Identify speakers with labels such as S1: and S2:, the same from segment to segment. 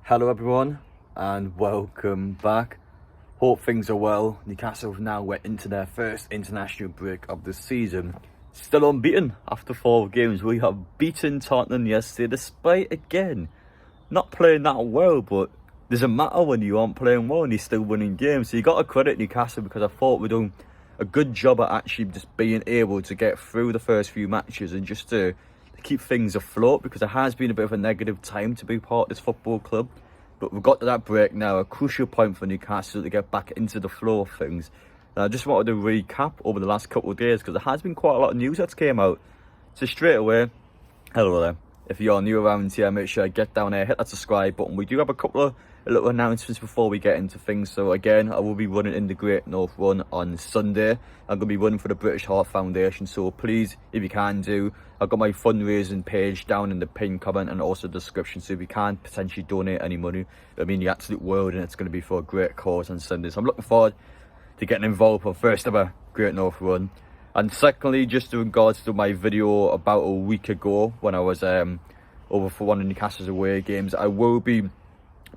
S1: Hello everyone and welcome back. Hope things are well. Newcastle have now went into their first international break of the season. Still unbeaten after 4 games. We have beaten Tottenham yesterday despite, again, not playing that well, but doesn't matter when you aren't playing well and you're still winning games. So you got to credit Newcastle because I thought we're doing a good job at actually just being able to get through the first few matches and just to keep things afloat, because it has been a bit of a negative time to be part of this football club. But we've got to that break now, a crucial point for Newcastle to get back into the flow of things. And I just wanted to recap over the last couple of days because there has been quite a lot of news that's came out. So straight away, hello there. If you're new around here, make sure you get down there, hit that subscribe button. We do have a couple of little announcements before we get into things. So again, I will be running in the Great North Run on Sunday. I'm going to be running for the British Heart Foundation. So please, if you can do, I've got my fundraising page down in the pinned comment and also the description. So if you can potentially donate any money, I mean the absolute world, and it's going to be for a great cause on Sunday. So I'm looking forward to getting involved for first ever Great North Run. And secondly, just in regards to my video about a week ago when I was over for one of Newcastle's away games, I will be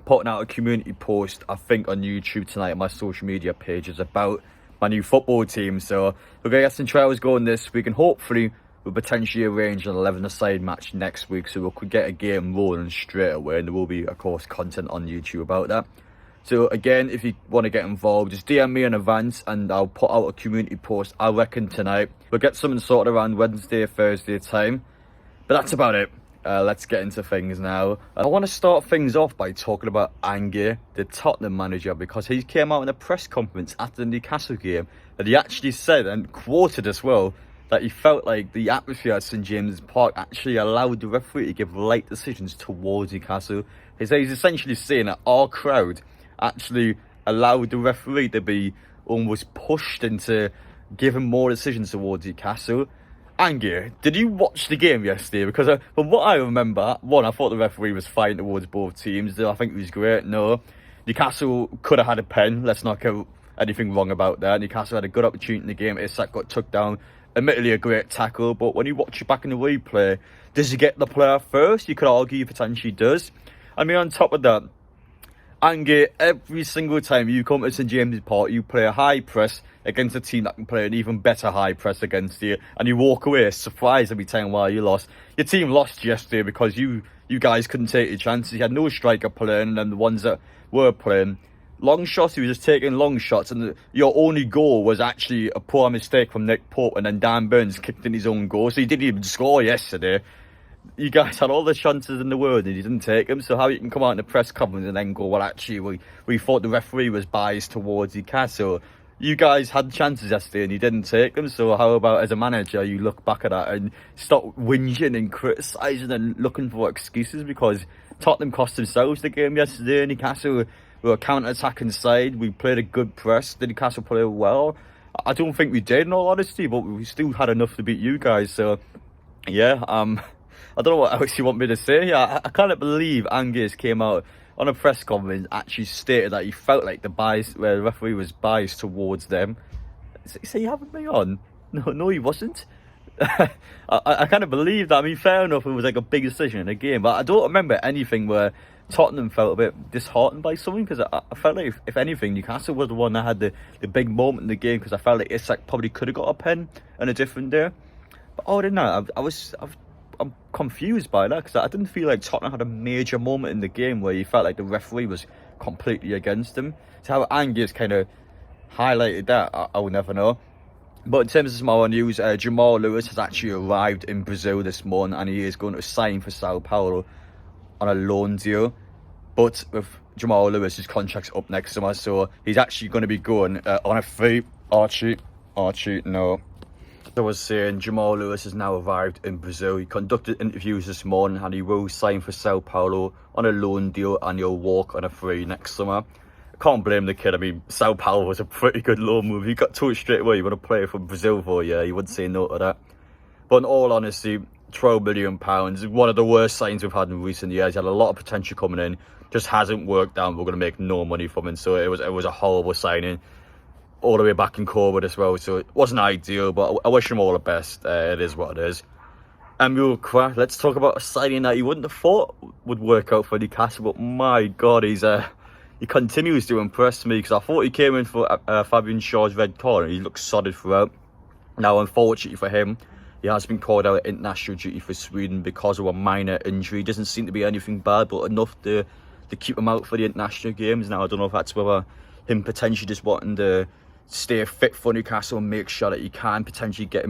S1: putting out a community post, I think, on YouTube tonight on my social media pages about my new football team. So we're going to get some trials going this week, and hopefully we'll potentially arrange an 11-a-side match next week so we could get a game rolling straight away, and there will be, of course, content on YouTube about that. So again, if you want to get involved, just DM me in advance and I'll put out a community post, I reckon, tonight. We'll get something sorted around Wednesday, Thursday time. But that's about it. Let's get into things now. I want to start things off by talking about Ange, the Tottenham manager, because he came out in a press conference after the Newcastle game and he actually said, and quoted as well, that he felt like the atmosphere at St James's Park actually allowed the referee to give late decisions towards Newcastle. He's essentially saying that our crowd actually allowed the referee to be almost pushed into giving more decisions towards Newcastle. Ange, did you watch the game yesterday? Because from what I remember, one, I thought the referee was fine towards both teams. I think he was great. No, Newcastle could have had a pen. Let's not get anything wrong about that. Newcastle had a good opportunity in the game. Isak got took down. Admittedly, a great tackle. But when you watch it back in the replay, does he get the player first? You could argue he potentially does. I mean, on top of that, Ange, every single time you come to St James's Park, you play a high press against a team that can play an even better high press against you, and you walk away surprised every time while you lost. Your team lost yesterday because you guys couldn't take your chances. You had no striker playing, and then the ones that were playing long shots, you were just taking long shots, and your only goal was actually a poor mistake from Nick Pope, and then Dan Burns kicked in his own goal, so he didn't even score yesterday. You guys had all the chances in the world and you didn't take them. So how you can come out in the press conference and then go, well, actually, we thought the referee was biased towards Newcastle. You guys had chances yesterday and you didn't take them. So how about, as a manager, you look back at that and stop whinging and criticising and looking for excuses, because Tottenham cost themselves the game yesterday. Newcastle were a counter-attacking side. We played a good press. Did Newcastle play well? I don't think we did, in all honesty, but we still had enough to beat you guys. So, yeah, I don't know what else you want me to say. I can't believe Ange came out on a press conference, actually stated that he felt like the referee was biased towards them. So you having me on? No, he wasn't. I kind of believe that. I mean, fair enough, it was like a big decision in the game, but I don't remember anything where Tottenham felt a bit disheartened by something, because I felt like, if anything, Newcastle was the one that had the big moment in the game, because I felt like Isak probably could have got a pen on a different day. But other than that, I'm confused by that, because I didn't feel like Tottenham had a major moment in the game where you felt like the referee was completely against them. So how Ange's kind of highlighted that, I will never know. But in terms of some other news, Jamal Lewis has actually arrived in Brazil this morning, and he is going to sign for Sao Paulo on a loan deal. But with Jamal Lewis, his contract's up next summer, so he's actually going to be going on a free. Archie, no. I was saying, Jamal Lewis has now arrived in Brazil. He conducted interviews this morning and he will sign for Sao Paulo on a loan deal, and he'll walk on a free next summer. I can't blame the kid. I mean, Sao Paulo was a pretty good loan move. You got to it straight away. You want to play for Brazil for a year, you wouldn't say no to that. But in all honesty, £12 million, one of the worst signings we've had in recent years. He had a lot of potential coming in, just hasn't worked out. We're going to make no money from him, so it was a horrible signing. All the way back in COVID as well, so it wasn't ideal, but I wish him all the best. It is what it is. But in all honesty, £12 million, one of the worst signings we've had in recent years. He had a lot of potential coming in, just hasn't worked out. We're going to make no money from him, so it was a horrible signing. All the way back in COVID as well, so it wasn't ideal, but I wish him all the best. It is what it is. NEWCASTLE, let's talk about a signing that you wouldn't have thought would work out for Newcastle, but my God, he continues to impress me, because I thought he came in for Fabian Schär's red card and he looked solid throughout. Now, unfortunately for him, he has been called out at international duty for Sweden because of a minor injury. Doesn't seem to be anything bad, but enough to keep him out for the international games. Now, I don't know if that's whether him potentially just wanting to stay fit for Newcastle and make sure that he can potentially get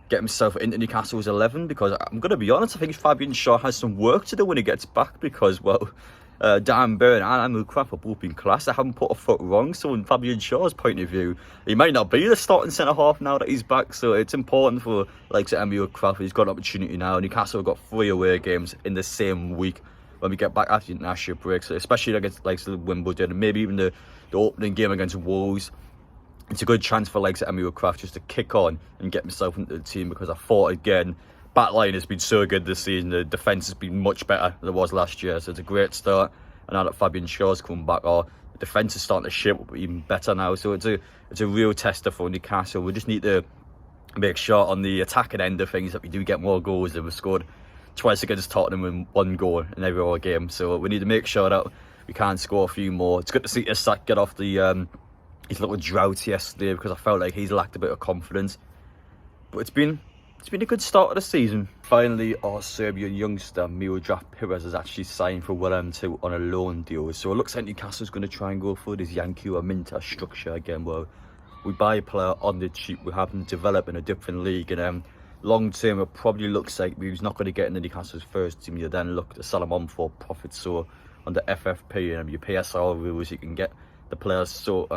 S1: himself into Newcastle's 11, because I'm going to be honest, I think Fabian Schär has some work to do when he gets back, because, well, Dan Burn and NEWCASTLE have both been class. They haven't put a foot wrong, so in Fabian Schär's point of view, he might not be the starting centre-half now that he's back, so it's important for like NEWCASTLE. He's got an opportunity now. Newcastle have got 3 away games in the same week when we get back after the international break, so especially against like Wimbledon and maybe even the opening game against Wolves. It's a good chance for like NEWCASTLE just to kick on and get himself into the team, because I thought, again, backline has been so good this season. The defence has been much better than it was last year, so it's a great start. And now that Fabian Schär's come back, the defence is starting to shape up even better now. So it's a real tester for Newcastle. We just need to make sure on the attacking end of things that we do get more goals. We've scored twice against Tottenham and 1 goal in every other game, so we need to make sure that we can score a few more. It's good to see Isak get off the his little drought yesterday, because I felt like he's lacked a bit of confidence. But it's been a good start of the season. Finally, our Serbian youngster Milorad Pires has actually signed for Willem II on a loan deal. So it looks like Newcastle's going to try and go for this Yankee or Minta structure again, where we buy a player on the cheap, we have them develop in a different league, and long term it probably looks like he's not going to get into Newcastle's first team. You then look to sell him on for profit. So on the FFP and your PSL rules, you can get the players. So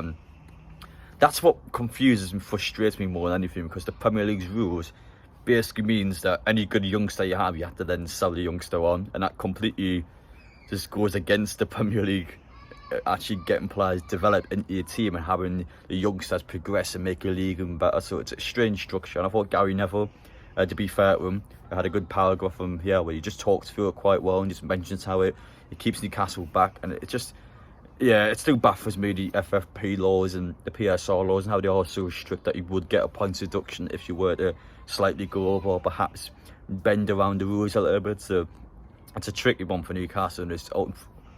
S1: that's what confuses and frustrates me more than anything, because the Premier League's rules basically means that any good youngster you have to then sell the youngster on, and that completely just goes against the Premier League actually getting players developed into your team and having the youngsters progress and make your league even better. So it's a strange structure, and I thought Gary Neville, to be fair to him, I had a good paragraph from here where he just talks through it quite well and just mentions how it keeps Newcastle back, and it just, yeah, it still baffles me, the FFP laws and the PSR laws, and how they are so strict that you would get a points deduction if you were to slightly go over or perhaps bend around the rules a little bit. So it's a tricky one for Newcastle, and it's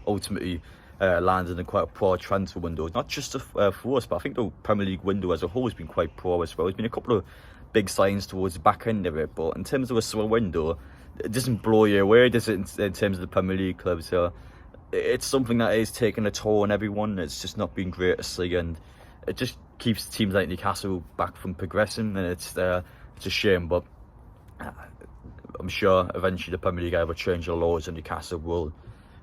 S1: ultimately landed in quite a poor transfer window. Not just for us, but I think the Premier League window as a whole has been quite poor as well. There's been a couple of big signs towards the back end of it, but in terms of a slow window, it doesn't blow you away, does it, in terms of the Premier League clubs? So it's something that is taking a toll on everyone. It's just not been great to see, and it just keeps teams like Newcastle back from progressing, and it's a shame. But I'm sure eventually the Premier League either change the laws, and Newcastle will,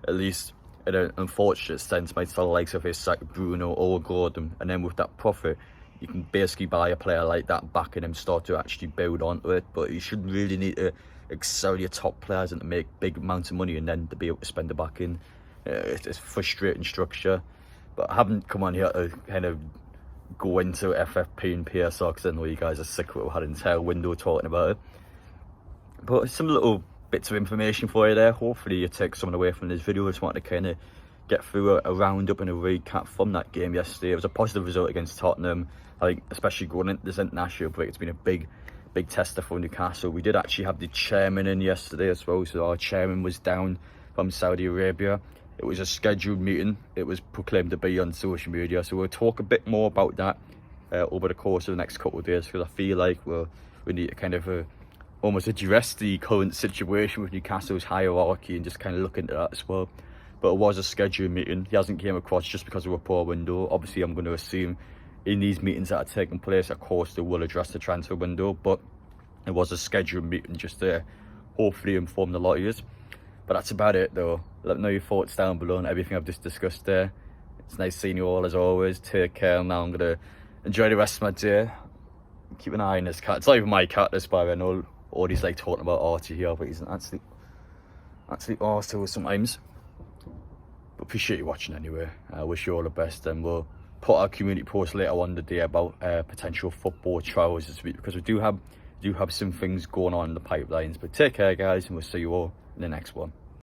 S1: at least in an unfortunate sense, might sell the likes of his like Bruno or Gordon, and then with that profit you can basically buy a player like that back and then start to actually build onto it. But you shouldn't really need to excel your top players and to make big amounts of money and then to be able to spend it back in. It's a frustrating structure, but I haven't come on here to kind of go into FFP and PSR, because I know you guys are sick of it. We had an entire window talking about it. But some little bits of information for you there. Hopefully you take something away from this video. I just wanted to kind of get through a roundup and a recap from that game yesterday. It was a positive result against Tottenham. I think especially going into this international break, it's been a big tester for Newcastle. We did actually have the chairman in yesterday as well, so our chairman was down from Saudi Arabia. It was a scheduled meeting. It was proclaimed to be on social media, so we'll talk a bit more about that over the course of the next couple of days, because I feel like we need to kind of almost address the current situation with Newcastle's hierarchy and just kind of look into that as well. But it was a scheduled meeting. He hasn't came across just because of a poor window. Obviously, I'm going to assume in these meetings that are taking place, of course, they will address the transfer window, but it was a scheduled meeting just to hopefully inform the lawyers. But that's about it though. Let me know your thoughts down below on everything I've just discussed there. It's nice seeing you all as always. Take care. Now I'm going to enjoy the rest of my day. Keep an eye on this cat. It's not even my cat, this, by the way. I know all these like talking about Archie here, but he's an absolute arsehole sometimes. But appreciate you watching anyway. I wish you all the best, and we'll put our community post later on today about potential football trials this week, because we do have some things going on in the pipelines. But take care guys, and we'll see you all in the next one.